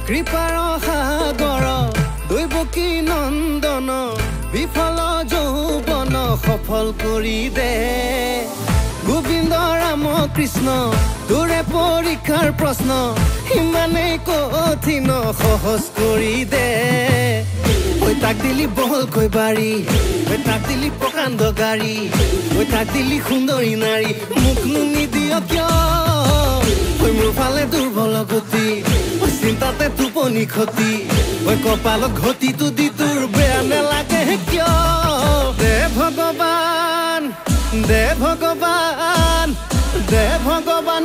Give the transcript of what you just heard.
কৃপাৰ সাগৰ দৈৱকী নন্দন বিফল যৌৱন সফল কৰি দে গোবিন্দ ৰাম কৃষ্ণ তোৰে পৰীক্ষাৰ প্ৰশ্ন ইমানেই কঠিন সহজ কৰি দে ঐ তাক দিলি বহলকৈ বাৰী ঐ তাক দিলি প্ৰকাণ্ড গাড়ী ঐ তাক দিলি সুন্দৰী নাৰী মুখনো নিদিয় কিয় ঐ মোৰ ফালে দুৰ্বল গতি ঐ চিন্তাতে টোপনি ক্ষতি ঐ কপালত ঘটিটো দি তোৰ বেয়া নেলাগে কিয় দে ভগৱান দে ভগৱান দে ভগৱান